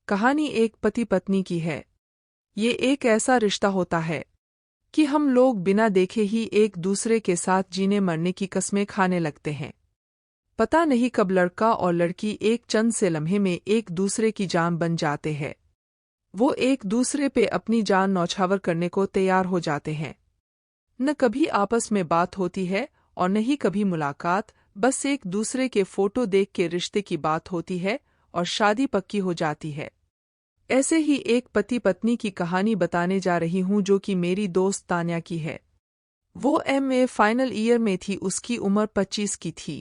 कहानी एक पति पत्नी की है। ये एक ऐसा रिश्ता होता है कि हम लोग बिना देखे ही एक दूसरे के साथ जीने मरने की कस्में खाने लगते हैं। पता नहीं कब लड़का और लड़की एक चंद से लम्हे में एक दूसरे की जान बन जाते हैं। वो एक दूसरे पे अपनी जान न्यौछावर करने को तैयार हो जाते हैं। न कभी आपस में बात होती है और न ही कभी मुलाकात, बस एक दूसरे के फोटो देख के रिश्ते की बात होती है और शादी पक्की हो जाती है। ऐसे ही एक पति पत्नी की कहानी बताने जा रही हूँ जो कि मेरी दोस्त तान्या की है। वो MA फाइनल ईयर में थी। उसकी उम्र 25 की थी।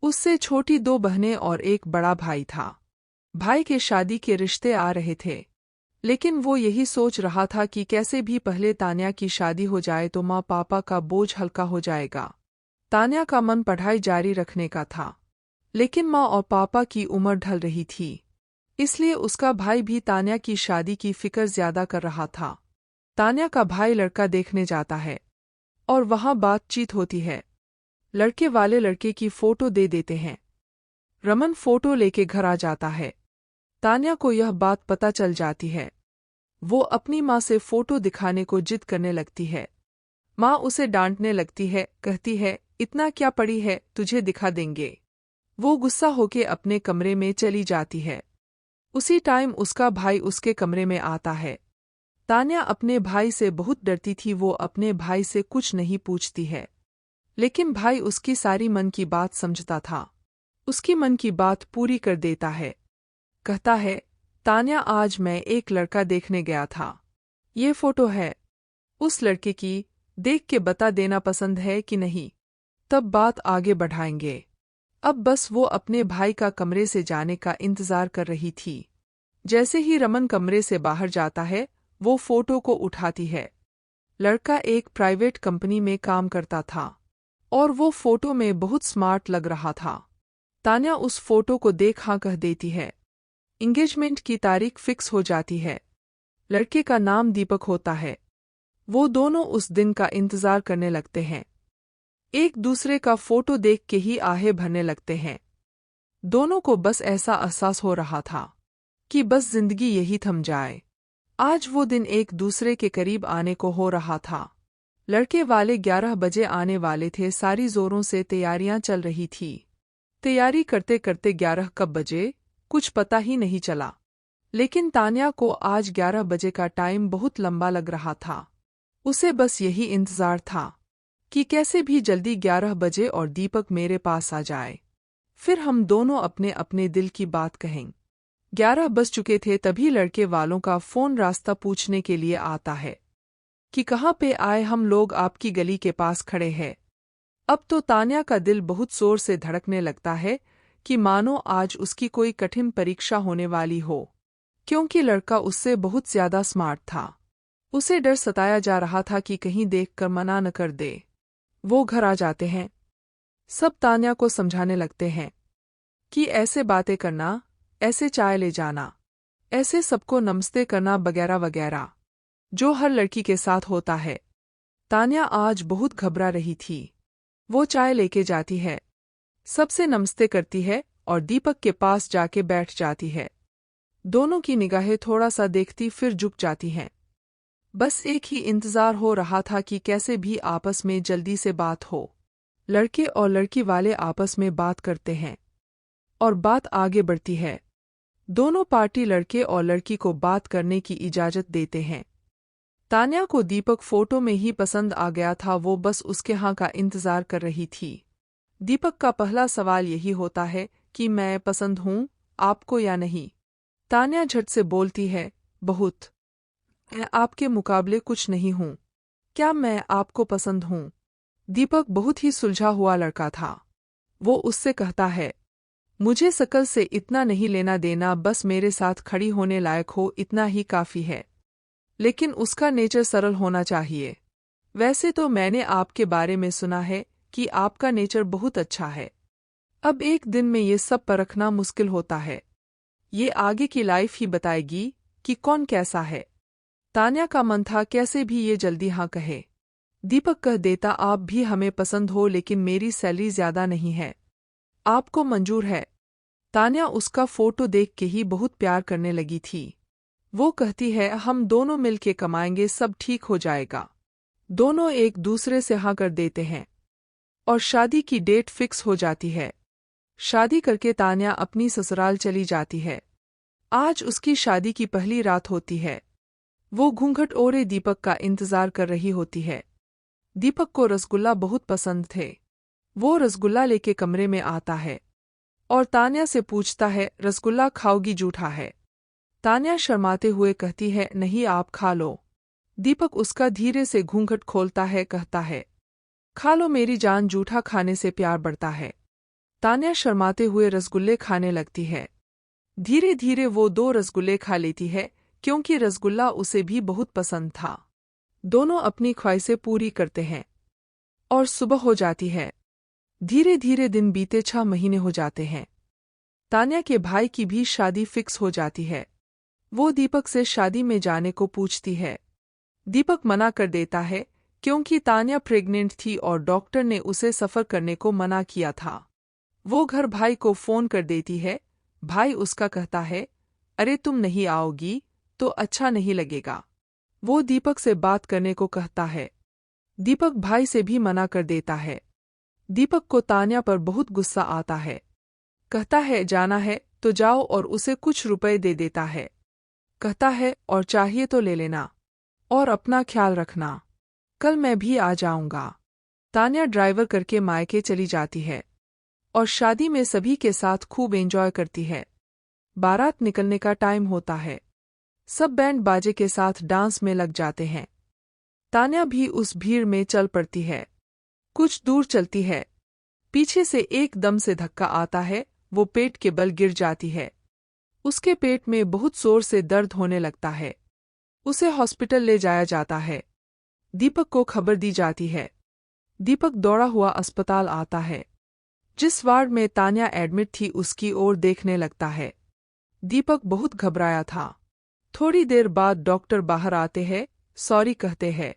उससे छोटी 2 बहनें और एक बड़ा भाई था। भाई के शादी के रिश्ते आ रहे थे, लेकिन वो यही सोच रहा था कि कैसे भी पहले तान्या की शादी हो जाए तो माँ पापा का बोझ हल्का हो जाएगा। तान्या का मन पढ़ाई जारी रखने का था, लेकिन माँ और पापा की उम्र ढल रही थी, इसलिए उसका भाई भी तान्या की शादी की फिक्र ज्यादा कर रहा था। तान्या का भाई लड़का देखने जाता है और वहां बातचीत होती है। लड़के वाले लड़के की फोटो दे देते हैं। रमन फोटो लेके घर आ जाता है। तान्या को यह बात पता चल जाती है। वो अपनी माँ से फोटो दिखाने को जिद करने लगती है। माँ उसे डांटने लगती है, कहती है इतना क्या पड़ी है, तुझे दिखा देंगे। वो गुस्सा होके अपने कमरे में चली जाती है। उसी टाइम उसका भाई उसके कमरे में आता है। तान्या अपने भाई से बहुत डरती थी। वो अपने भाई से कुछ नहीं पूछती है, लेकिन भाई उसकी सारी मन की बात समझता था। उसकी मन की बात पूरी कर देता है। कहता है, तान्या आज मैं एक लड़का देखने गया था। ये फोटो है उस लड़के की, देख के बता देना पसंद है कि नहीं, तब बात आगे बढ़ाएंगे। अब बस वो अपने भाई का कमरे से जाने का इंतजार कर रही थी। जैसे ही रमन कमरे से बाहर जाता है, वो फोटो को उठाती है। लड़का एक प्राइवेट कंपनी में काम करता था और वो फोटो में बहुत स्मार्ट लग रहा था। तान्या उस फोटो को देख हाँ कह देती है। इंगेजमेंट की तारीख फिक्स हो जाती है। लड़के का नाम दीपक होता है। वो दोनों उस दिन का इंतजार करने लगते हैं। एक दूसरे का फोटो देख के ही आहें भरने लगते हैं। दोनों को बस ऐसा एहसास हो रहा था कि बस जिंदगी यही थम जाए। आज वो दिन एक दूसरे के करीब आने को हो रहा था। लड़के वाले 11 बजे आने वाले थे। सारी जोरों से तैयारियां चल रही थी। तैयारी करते करते 11 कब बजे कुछ पता ही नहीं चला, लेकिन तान्या को आज 11 बजे का टाइम बहुत लंबा लग रहा था। उसे बस यही इंतजार था कि कैसे भी जल्दी 11 बजे और दीपक मेरे पास आ जाए, फिर हम दोनों अपने अपने दिल की बात कहें। 11 बज चुके थे तभी लड़के वालों का फोन रास्ता पूछने के लिए आता है कि कहाँ पे आए, हम लोग आपकी गली के पास खड़े हैं। अब तो तान्या का दिल बहुत जोर से धड़कने लगता है कि मानो आज उसकी कोई कठिन परीक्षा होने वाली हो, क्योंकि लड़का उससे बहुत ज्यादा स्मार्ट था। उसे डर सताया जा रहा था कि कहीं देखकर मना न कर दे। वो घर आ जाते हैं। सब तान्या को समझाने लगते हैं कि ऐसे बातें करना, ऐसे चाय ले जाना, ऐसे सबको नमस्ते करना वगैरह वगैरह, जो हर लड़की के साथ होता है। तान्या आज बहुत घबरा रही थी। वो चाय लेके जाती है, सबसे नमस्ते करती है और दीपक के पास जाके बैठ जाती है। दोनों की निगाहें थोड़ा सा देखती फिर झुक जाती हैं। बस एक ही इंतजार हो रहा था कि कैसे भी आपस में जल्दी से बात हो। लड़के और लड़की वाले आपस में बात करते हैं और बात आगे बढ़ती है। दोनों पार्टी लड़के और लड़की को बात करने की इजाजत देते हैं। तान्या को दीपक फोटो में ही पसंद आ गया था। वो बस उसके हाँ का इंतजार कर रही थी। दीपक का पहला सवाल यही होता है कि मैं पसंद हूँ आपको या नहीं। तान्या झट से बोलती है, बहुत। मैं आपके मुकाबले कुछ नहीं हूँ। क्या मैं आपको पसंद हूँ? दीपक बहुत ही सुलझा हुआ लड़का था। वो उससे कहता है, मुझे शकल से इतना नहीं लेना देना, बस मेरे साथ खड़ी होने लायक हो इतना ही काफी है। लेकिन उसका नेचर सरल होना चाहिए। वैसे तो मैंने आपके बारे में सुना है कि आपका नेचर बहुत अच्छा है। अब एक दिन में ये सब परखना मुश्किल होता है। ये आगे की लाइफ ही बताएगी कि कौन कैसा है। तान्या का मन था कैसे भी ये जल्दी हाँ कहे। दीपक कह देता, आप भी हमें पसंद हो, लेकिन मेरी सैलरी ज्यादा नहीं है। आपको मंजूर है? तान्या उसका फोटो देख के ही बहुत प्यार करने लगी थी। वो कहती है हम दोनों मिलके कमाएंगे, सब ठीक हो जाएगा। दोनों एक दूसरे से हाँ कर देते हैं और शादी की डेट फिक्स हो जाती है। शादी करके तान्या अपनी ससुराल चली जाती है। आज उसकी शादी की पहली रात होती है। वो घूंघट ओढ़े दीपक का इंतजार कर रही होती है। दीपक को रसगुल्ला बहुत पसंद थे। वो रसगुल्ला लेके कमरे में आता है और तान्या से पूछता है रसगुल्ला खाओगी? जूठा है। तान्या शर्माते हुए कहती है नहीं, आप खा लो। दीपक उसका धीरे से घूंघट खोलता है, कहता है खा लो मेरी जान, जूठा खाने से प्यार बढ़ता है। तान्या शर्माते हुए रसगुल्ले खाने लगती है। धीरे धीरे वो 2 रसगुल्ले खा लेती है क्योंकि रसगुल्ला उसे भी बहुत पसंद था। दोनों अपनी ख्वाहिशें पूरी करते हैं और सुबह हो जाती है। धीरे धीरे दिन बीते 6 महीने हो जाते हैं। तान्या के भाई की भी शादी फिक्स हो जाती है। वो दीपक से शादी में जाने को पूछती है। दीपक मना कर देता है क्योंकि तान्या प्रेग्नेंट थी और डॉक्टर ने उसे सफर करने को मना किया था। वो घर भाई को फोन कर देती है। भाई उसका कहता है अरे तुम नहीं आओगी तो अच्छा नहीं लगेगा। वो दीपक से बात करने को कहता है। दीपक भाई से भी मना कर देता है। दीपक को तान्या पर बहुत गुस्सा आता है। कहता है जाना है तो जाओ और उसे कुछ रुपए दे देता है। कहता है और चाहिए तो ले लेना और अपना ख्याल रखना, कल मैं भी आ जाऊंगा। तान्या ड्राइवर करके मायके चली जाती है और शादी में सभी के साथ खूब एंजॉय करती है। बारात निकलने का टाइम होता है। सब बैंड बाजे के साथ डांस में लग जाते हैं। तान्या भी उस भीड़ में चल पड़ती है। कुछ दूर चलती है, पीछे से एकदम से धक्का आता है। वो पेट के बल गिर जाती है। उसके पेट में बहुत जोर से दर्द होने लगता है। उसे हॉस्पिटल ले जाया जाता है। दीपक को खबर दी जाती है। दीपक दौड़ा हुआ अस्पताल आता है। जिस वार्ड में तान्या एडमिट थी उसकी ओर देखने लगता है। दीपक बहुत घबराया था। थोड़ी देर बाद डॉक्टर बाहर आते हैं, सॉरी कहते हैं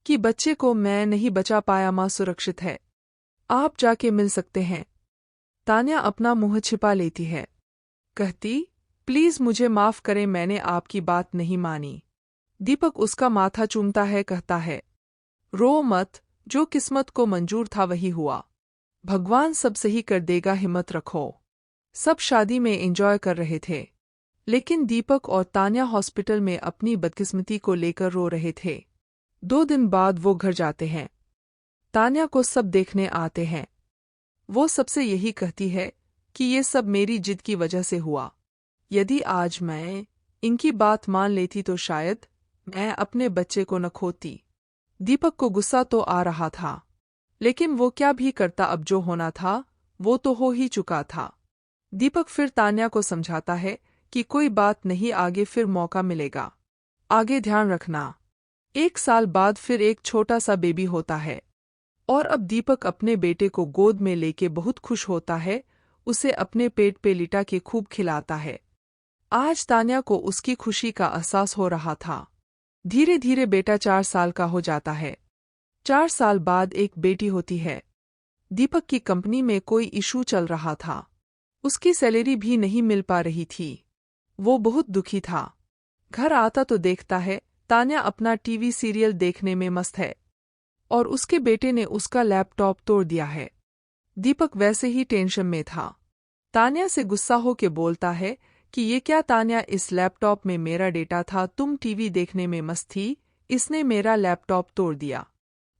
कि बच्चे को मैं नहीं बचा पाया, मां सुरक्षित है, आप जाके मिल सकते हैं। तान्या अपना मुंह छिपा लेती है, कहती प्लीज मुझे माफ करें, मैंने आपकी बात नहीं मानी। दीपक उसका माथा चूमता है, कहता है रो मत, जो किस्मत को मंजूर था वही हुआ, भगवान सब सही कर देगा, हिम्मत रखो। सब शादी में एंजॉय कर रहे थे लेकिन दीपक और तान्या हॉस्पिटल में अपनी बदकिस्मती को लेकर रो रहे थे। 2 दिन बाद वो घर जाते हैं। तान्या को सब देखने आते हैं। वो सबसे यही कहती है कि ये सब मेरी जिद की वजह से हुआ। यदि आज मैं इनकी बात मान लेती तो शायद मैं अपने बच्चे को न खोती। दीपक को गुस्सा तो आ रहा था लेकिन वो क्या भी करता, अब जो होना था वो तो हो ही चुका था। दीपक फिर तान्या को समझाता है कि कोई बात नहीं, आगे फिर मौका मिलेगा, आगे ध्यान रखना। 1 साल बाद फिर एक छोटा सा बेबी होता है और अब दीपक अपने बेटे को गोद में लेके बहुत खुश होता है। उसे अपने पेट पे लिटा के खूब खिलाता है। आज तान्या को उसकी खुशी का एहसास हो रहा था। धीरे धीरे बेटा 4 साल का हो जाता है। 4 साल बाद एक बेटी होती है। दीपक की कंपनी में कोई इशू चल रहा था। उसकी सैलरी भी नहीं मिल पा रही थी। वो बहुत दुखी था। घर आता तो देखता है तान्या अपना टीवी सीरियल देखने में मस्त है और उसके बेटे ने उसका लैपटॉप तोड़ दिया है। दीपक वैसे ही टेंशन में था। तान्या से गुस्सा होके बोलता है कि ये क्या तान्या, इस लैपटॉप में मेरा डेटा था, तुम टीवी देखने में मस्त थी, इसने मेरा लैपटॉप तोड़ दिया।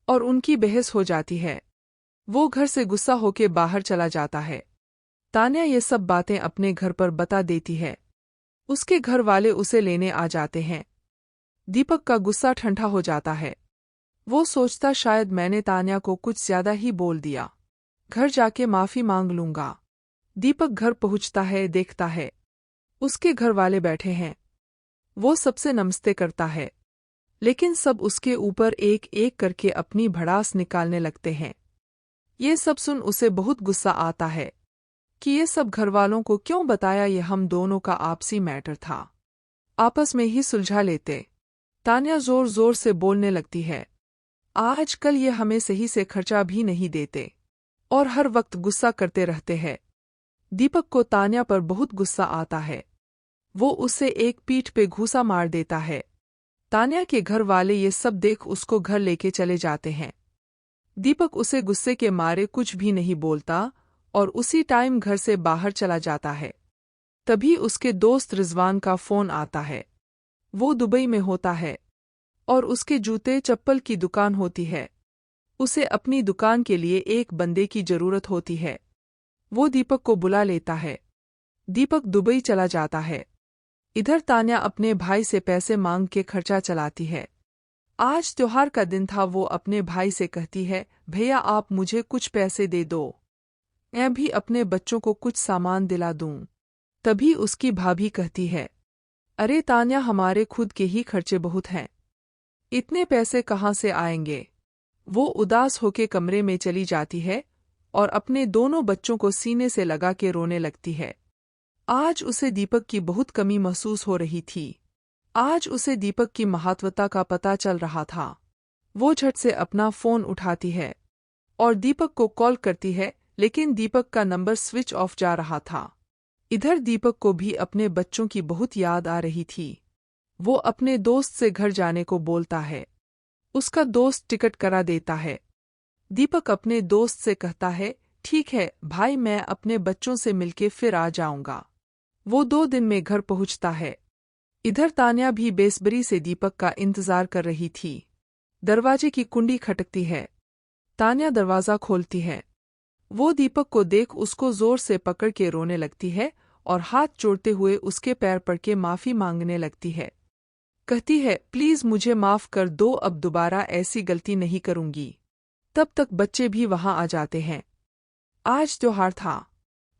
और उनकी बहस हो जाती है। वो घर से गुस्सा होके बाहर चला जाता है। तान्या ये सब बातें अपने घर पर बता देती है। उसके घर वाले उसे लेने आ जाते हैं। दीपक का गुस्सा ठंडा हो जाता है। वो सोचता शायद मैंने तान्या को कुछ ज्यादा ही बोल दिया, घर जाके माफी मांग लूंगा। दीपक घर पहुंचता है, देखता है उसके घर वाले बैठे हैं। वो सबसे नमस्ते करता है लेकिन सब उसके ऊपर एक एक करके अपनी भड़ास निकालने लगते हैं। ये सब सुन उसे बहुत गुस्सा आता है कि ये सब घरवालों को क्यों बताया, ये हम दोनों का आपसी मैटर था, आपस में ही सुलझा लेते। तान्या जोर जोर से बोलने लगती है, आजकल ये हमें सही से खर्चा भी नहीं देते और हर वक्त गुस्सा करते रहते हैं। दीपक को तान्या पर बहुत गुस्सा आता है। वो उससे एक पीठ पे घूंसा मार देता है। तान्या के घर वाले ये सब देख उसको घर लेके चले जाते हैं। दीपक उसे गुस्से के मारे कुछ भी नहीं बोलता और उसी टाइम घर से बाहर चला जाता है। तभी उसके दोस्त रिजवान का फोन आता है। वो दुबई में होता है और उसके जूते चप्पल की दुकान होती है। उसे अपनी दुकान के लिए एक बंदे की जरूरत होती है। वो दीपक को बुला लेता है। दीपक दुबई चला जाता है। इधर तान्या अपने भाई से पैसे मांग के खर्चा चलाती है। आज त्योहार का दिन था। वो अपने भाई से कहती है, भैया आप मुझे कुछ पैसे दे दो, मैं भी अपने बच्चों को कुछ सामान दिला दूं। तभी उसकी भाभी कहती है, अरे तान्या हमारे खुद के ही खर्चे बहुत हैं, इतने पैसे कहाँ से आएंगे। वो उदास होके कमरे में चली जाती है और अपने दोनों बच्चों को सीने से लगा के रोने लगती है। आज उसे दीपक की बहुत कमी महसूस हो रही थी। आज उसे दीपक की महत्वता का पता चल रहा था। वो झट से अपना फोन उठाती है और दीपक को कॉल करती है, लेकिन दीपक का नंबर स्विच ऑफ जा रहा था। इधर दीपक को भी अपने बच्चों की बहुत याद आ रही थी। वो अपने दोस्त से घर जाने को बोलता है। उसका दोस्त टिकट करा देता है। दीपक अपने दोस्त से कहता है, ठीक है भाई, मैं अपने बच्चों से मिलके फिर आ जाऊंगा। वो 2 दिन में घर पहुंचता है। इधर तान्या भी बेसब्री से दीपक का इंतजार कर रही थी। दरवाजे की कुंडी खटकती है। तान्या दरवाजा खोलती है। वो दीपक को देख उसको जोर से पकड़ के रोने लगती है और हाथ जोड़ते हुए उसके पैर पड़ के माफी मांगने लगती है। कहती है, प्लीज मुझे माफ कर दो, अब दोबारा ऐसी गलती नहीं करूंगी। तब तक बच्चे भी वहां आ जाते हैं। आज त्योहार था,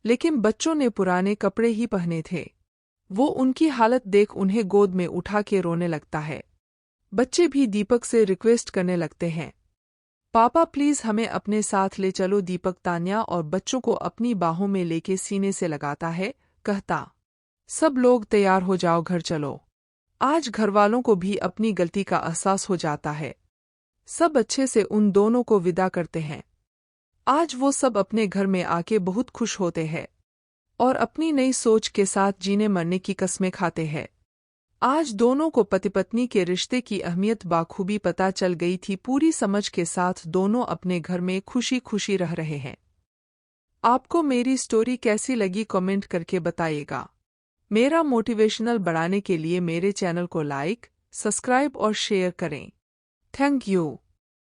लेकिन बच्चों ने पुराने कपड़े ही पहने थे। वो उनकी हालत देख उन्हें गोद में उठा के रोने लगता है। बच्चे भी दीपक से रिक्वेस्ट करने लगते हैं, पापा प्लीज हमें अपने साथ ले चलो। दीपक तान्या और बच्चों को अपनी बाहों में लेके सीने से लगाता है, कहता, सब लोग तैयार हो जाओ, घर चलो। आज घरवालों को भी अपनी गलती का एहसास हो जाता है। सब अच्छे से उन दोनों को विदा करते हैं। आज वो सब अपने घर में आके बहुत खुश होते हैं और अपनी नई सोच के साथ जीने मरने की कस्में खाते हैं। आज दोनों को पति पत्नी के रिश्ते की अहमियत बाखूबी पता चल गई थी। पूरी समझ के साथ दोनों अपने घर में खुशी खुशी रह रहे हैं। आपको मेरी स्टोरी कैसी लगी कमेंट करके बताइएगा। मेरा मोटिवेशनल बढ़ाने के लिए मेरे चैनल को लाइक, सब्सक्राइब और शेयर करें। Thank you.